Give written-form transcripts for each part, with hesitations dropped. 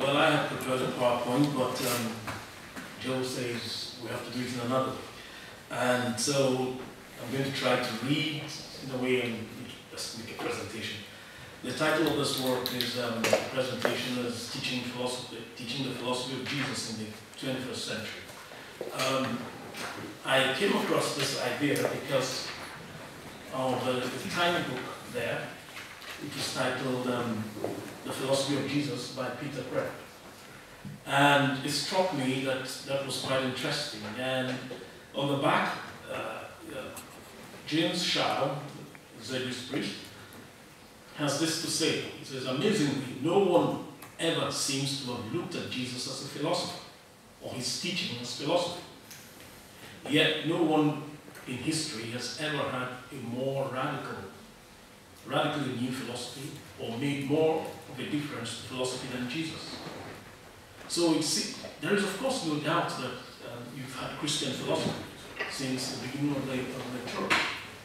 Well, I have prepared a PowerPoint, but Joe says we have to do it in another. And so I'm going to try to read in a way and just make a presentation. The title of this work is, the presentation is Teaching the Philosophy of Jesus in the 21st Century. I came across this idea because of the tiny book there, which is titled The Philosophy of Jesus by Peter Kreeft. And it struck me that that was quite interesting. And on the back, James Shaw, Zebul's priest, has this to say. He says, amazingly, no one ever seems to have looked at Jesus as a philosopher, or his teaching as philosophy. Yet no one in history has ever had a more radically new philosophy, or made more of a difference to philosophy than Jesus. So there is of course no doubt that you've had Christian philosophy since the beginning of the church,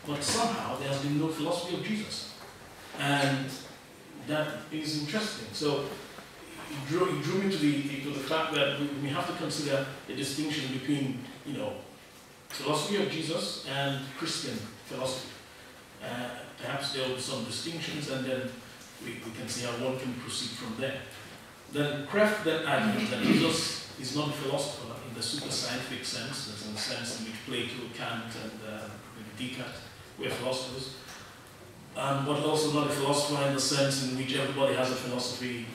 but somehow there has been no philosophy of Jesus. And that is interesting. So it drew me to the fact that we have to consider the distinction between, philosophy of Jesus and Christian philosophy. Perhaps there will be some distinctions, and then we can see how one can proceed from there. Then Kreeft then argued that Jesus is not a philosopher in the super scientific sense, as in the sense in which Plato, Kant, and Descartes were philosophers, but also not a philosopher in the sense in which everybody has a philosophy,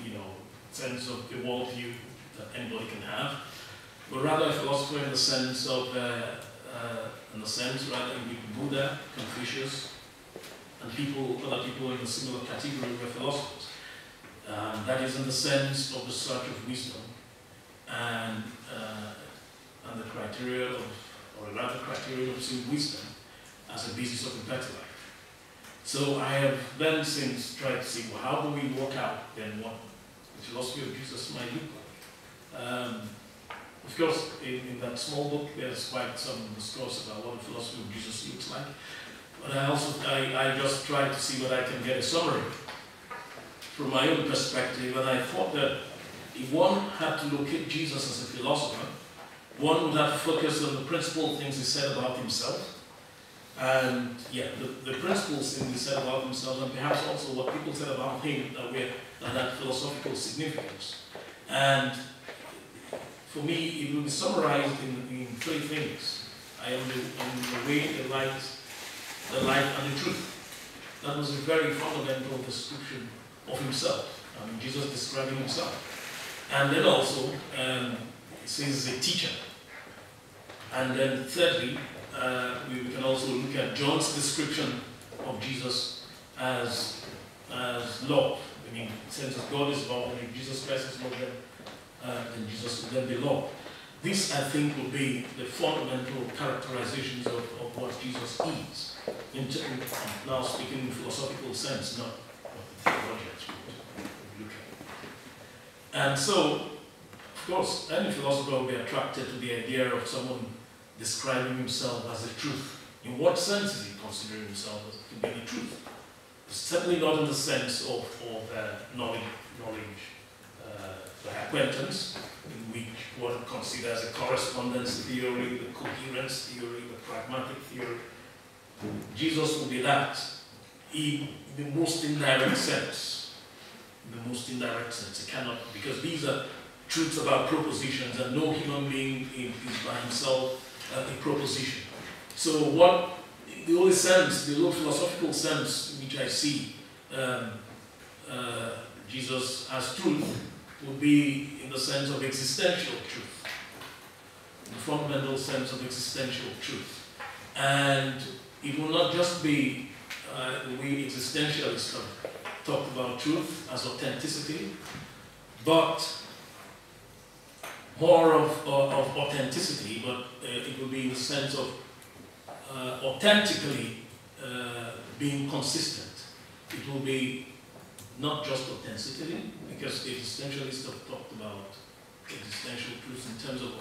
sense of a worldview that anybody can have, but rather a philosopher in the sense of, in which Buddha, Confucius, and other people in a similar category were philosophers. That is in the sense of the search of wisdom and the criteria of seeing wisdom as a basis of a better life. So I have then since tried to see, well, how do we work out then what the philosophy of Jesus might look like? Of course, in that small book, there's quite some discourse about what the philosophy of Jesus looks like. But I just tried to see whether I can get a summary from my own perspective, and I thought that if one had to locate Jesus as a philosopher, one would have to focus on the principal things he said about himself, and the principles things he said about himself, and perhaps also what people said about him that had philosophical significance. And for me, it will be summarized in three things. In the way, the light, and the truth. That was a very fundamental description of himself. Jesus describing himself. And then also, he says he's a teacher. And then thirdly, we can also look at John's description of Jesus as love. I mean, since God is love, and if Jesus Christ is love, then Jesus will then be love. This, I think, will be the fundamental characterizations of what Jesus is. Now speaking in philosophical sense, not what the theologians would look at. And so, of course, any philosopher will be attracted to the idea of someone describing himself as the truth. In what sense is he considering himself to be the truth? Certainly not in the sense of knowledge, acquaintance, in which one considers a correspondence theory, the coherence theory, the pragmatic theory. Jesus will be that in the most indirect sense. In the most indirect sense. It cannot, because these are truths about propositions, and no human being is by himself a proposition. So what the only sense, the only philosophical sense in which I see Jesus as truth would be in the sense of existential truth, the fundamental sense of existential truth. And it will not just be the way existentialists have talked about truth as authenticity, but more of authenticity, but it will be in the sense of authentically being consistent. It will be not just authenticity, because the existentialists have talked about existential truths in terms of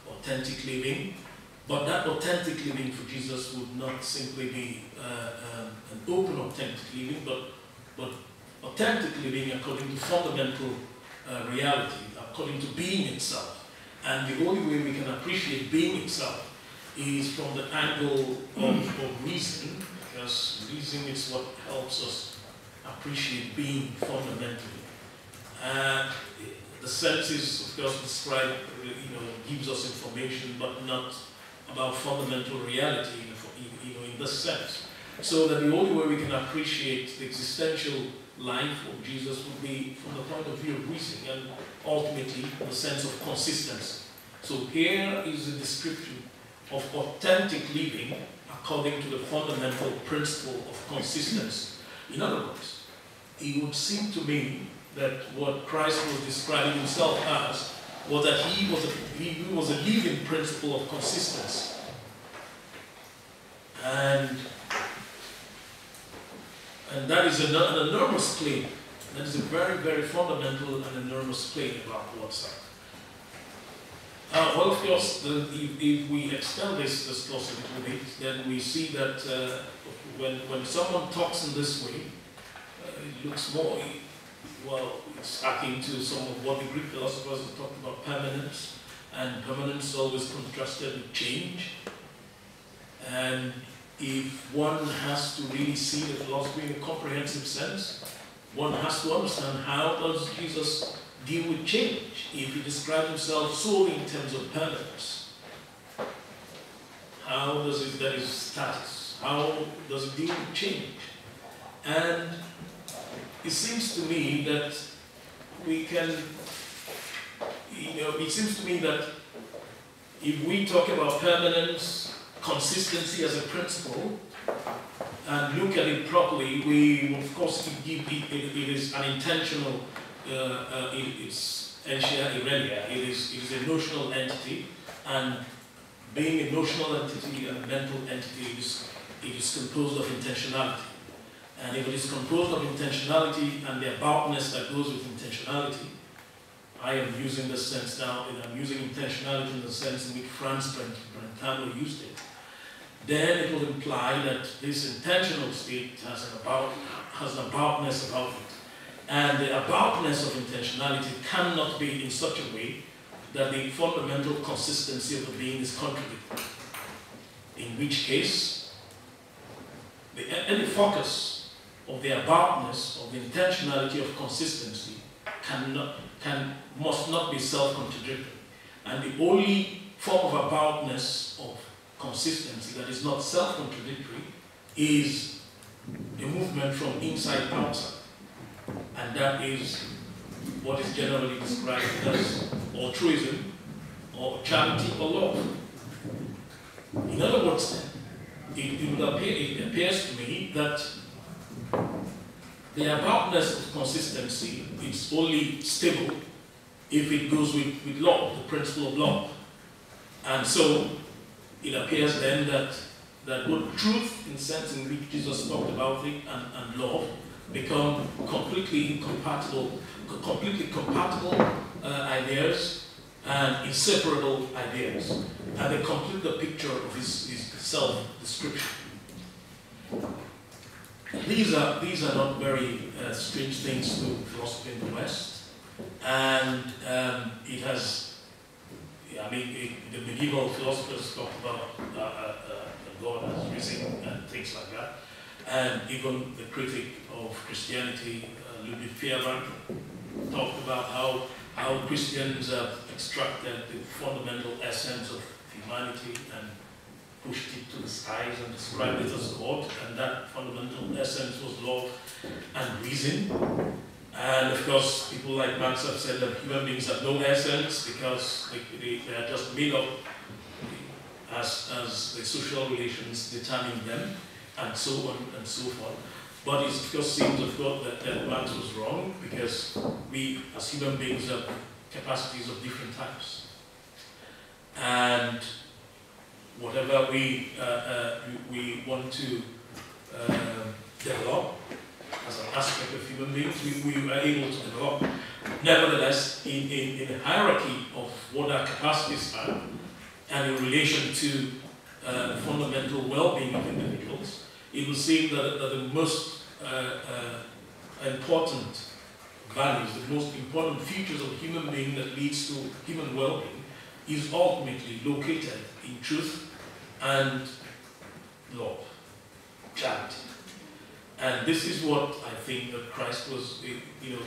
authentic living, but that authentic living for Jesus would not simply be an open authentic living, but authentic living according to fundamental reality, according to being itself. And the only way we can appreciate being itself is from the angle of reason, because reason is what helps us appreciate being fundamentally. And the senses, of course, describe, gives us information, but not about fundamental reality, in this sense. So that the only way we can appreciate the existential life of Jesus would be from the point of view of reason, and ultimately the sense of consistency. So here is a description of authentic living according to the fundamental principle of consistency. In other words, it would seem to me that what Christ was describing himself as was that he was a living principle of consistency. And that is an enormous claim. That is a very, very fundamental and enormous claim about what's up. Well, of course, if we extend this discourse a little bit, then we see that when someone talks in this way, it looks more, it's akin to some of what the Greek philosophers have talked about permanence, and permanence always contrasted with change. And if one has to really see the philosophy in a comprehensive sense, one has to understand how does Jesus deal with change if he describes himself solely in terms of permanence. How does it, that is status, how does it deal with change? And it seems to me that we can, it seems to me that if we talk about permanence, consistency as a principle, and look at it properly, we, of course, it is an intentional, it's entia irelia, it is a notional entity, and being a notional entity and a mental entity, it is composed of intentionality. And if it is composed of intentionality and the aboutness that goes with intentionality, I am using this sense now, and I'm using intentionality in the sense in which Franz Brentano used it, then it will imply that this intentional state has an aboutness about it. And the aboutness of intentionality cannot be in such a way that the fundamental consistency of the being is contradicted. In which case, any focus of the aboutness of the intentionality of consistency must not be self-contradictory. And the only form of aboutness of consistency that is not self-contradictory is a movement from inside outside. And that is what is generally described as altruism, or charity, or love. In other words, then, it appears to me that the aboutness of consistency is only stable if it goes with love, the principle of love. And so it appears then that both truth, in the sense in which Jesus talked about it, and love become completely compatible ideas and inseparable ideas, and they complete the picture of his self-description. These are not very strange things to philosophy in the West, and it has, the medieval philosophers talked about God as risen and things like that, and even the critic of Christianity, Ludwig Feuerbach, talked about how Christians have extracted the fundamental essence of humanity and pushed it to the skies and described it as God, and that fundamental essence was love and reason. And of course, people like Marx have said that human beings have no essence because they are just made up as the social relations determine them, and so on and so forth. But it of course seems that Marx was wrong, because we as human beings have capacities of different types. And whatever we want to develop as an aspect of human beings, we are able to develop. Nevertheless, in a hierarchy of what our capacities are, and in relation to fundamental well-being of individuals, it will seem that the most important values, the most important features of a human being that leads to human well-being, is ultimately located in truth and love, charity. And this is what I think that Christ was,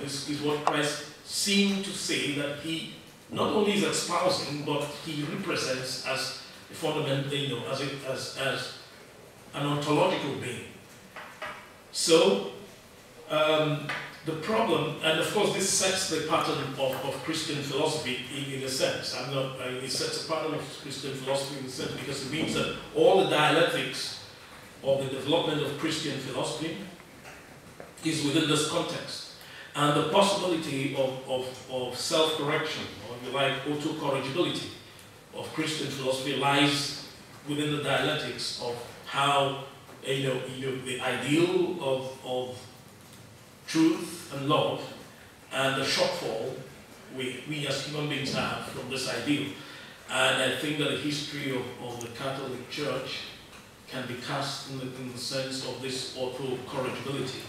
this is what Christ seemed to say that he not only is espousing, but he represents as a fundamental, as an ontological being. So, the problem, and of course this sets the pattern of Christian philosophy in a sense. It sets a pattern of Christian philosophy in a sense because it means that all the dialectics of the development of Christian philosophy is within this context. And the possibility of self-correction, or if you like, auto-corrigibility of Christian philosophy lies within the dialectics of how the ideal of truth and love and the shortfall we as human beings have from this ideal. And I think that the history of the Catholic Church can be cast in the sense of this auto-corrigibility.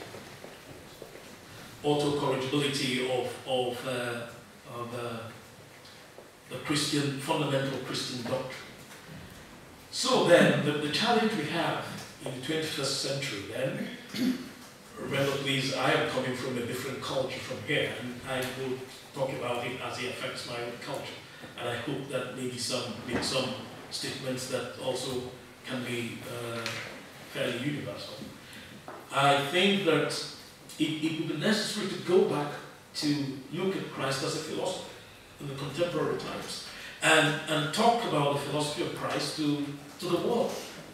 Auto-corrigibility of the Christian, fundamental Christian doctrine. So then, the challenge we have in the 21st century then, remember please, I am coming from a different culture from here, and I will talk about it as it affects my own culture. And I hope that maybe some statements that also can be fairly universal. I think that it would be necessary to go back to look at Christ as a philosopher in the contemporary times and talk about the philosophy of Christ to the world.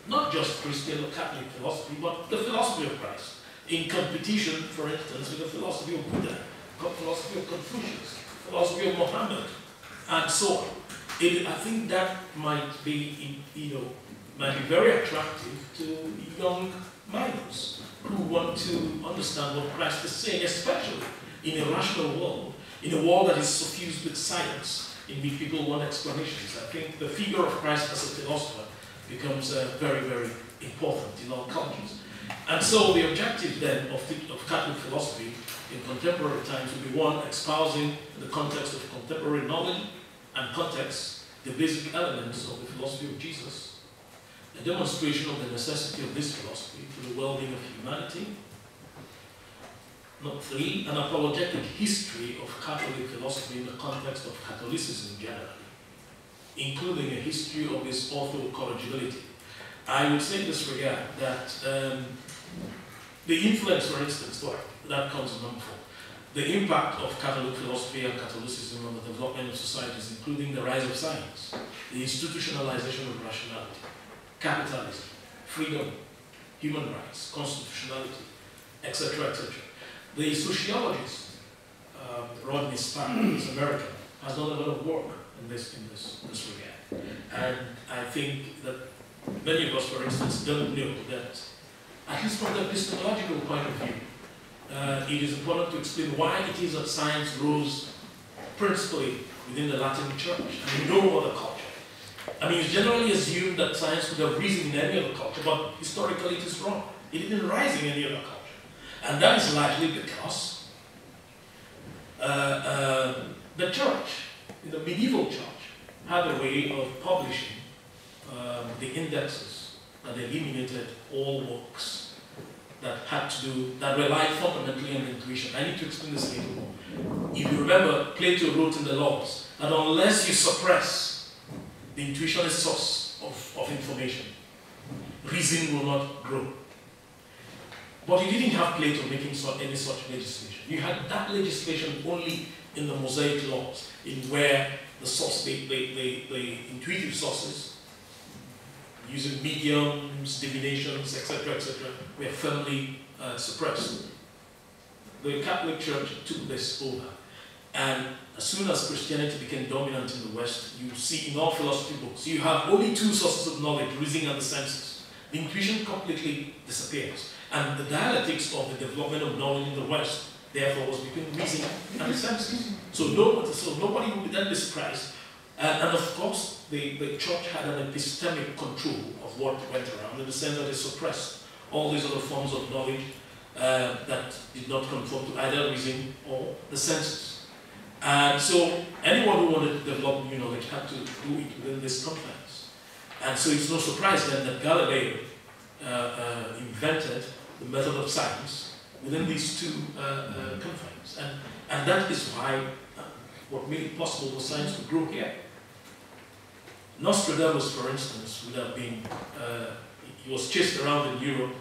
Not just Christian or Catholic philosophy, but the philosophy of Christ in competition, for instance, with the philosophy of Buddha, the philosophy of Confucius, philosophy of Muhammad, and so on. I think that might be, might be very attractive to young minds who want to understand what Christ is saying, especially in a rational world, in a world that is suffused with science, in which people want explanations. I think the figure of Christ as a philosopher becomes very, very important in all cultures. And so the objective then of Catholic philosophy in contemporary times would be one, espousing in the context of contemporary knowledge and context the basic elements of the philosophy of Jesus, a demonstration of the necessity of this philosophy for the well-being of humanity. Number three, an apologetic history of Catholic philosophy in the context of Catholicism generally, including a history of its auto-corrigibility. I would say in this regard that the influence, for instance, that comes in number four, the impact of Catholic philosophy and Catholicism on the development of societies, including the rise of science, the institutionalization of rationality, capitalism, freedom, human rights, constitutionality, etc., etc. The sociologist, Rodney Stark, who's American, has done a lot of work in this regard. And I think that many of us, for instance, don't know that, at least from the epistemological point of view, it is important to explain why it is that science rose principally within the Latin Church and no other culture. I mean, it's generally assumed that science would have risen in any other culture, but historically it is wrong. It didn't rise in any other culture. And that is likely because the church, the medieval church, had a way of publishing the indexes that eliminated all works that relied fundamentally on intuition. I need to explain this a little more. If you remember, Plato wrote in the Laws that unless you suppress the intuitionist source of information, reason will not grow. But you didn't have Plato making any such legislation. You had that legislation only in the Mosaic laws, in where the source, the intuitive sources, using mediums, divinations, etc., were firmly suppressed. The Catholic Church took this over. And as soon as Christianity became dominant in the West, you see in all philosophy books, you have only two sources of knowledge, reason and the senses. The intuition completely disappears. And the dialectics of the development of knowledge in the West, therefore, was between reason and the senses. So nobody would then be surprised. And of course, the church had an epistemic control of what went around in the sense that it suppressed all these other forms of knowledge that did not conform to either reason or the senses. And so anyone who wanted to develop new knowledge had to do it within this confines. And so it's no surprise then that Galileo invented the method of science within these two confines. And that is why what made it possible for science to grow here. Nostradamus, for instance, would have been, he was chased around in Europe,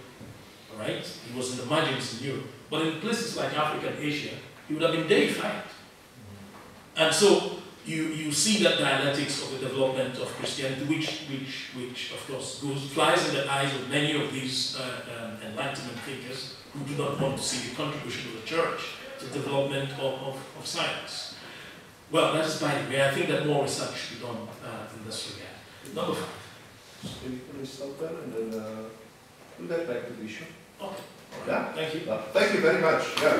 right? He was in the margins in Europe. But in places like Africa and Asia, he would have been deified. And so you see that dialectics of the development of Christianity, which of course flies in the eyes of many of these Enlightenment thinkers who do not want to see the contribution of the church to the development of science. Well, that is by the way. I think that more research should be done in this regard. Number 5. Can we stop there and then we'll get back to the issue? Okay. Yeah? Thank you. Thank you very much. Yeah,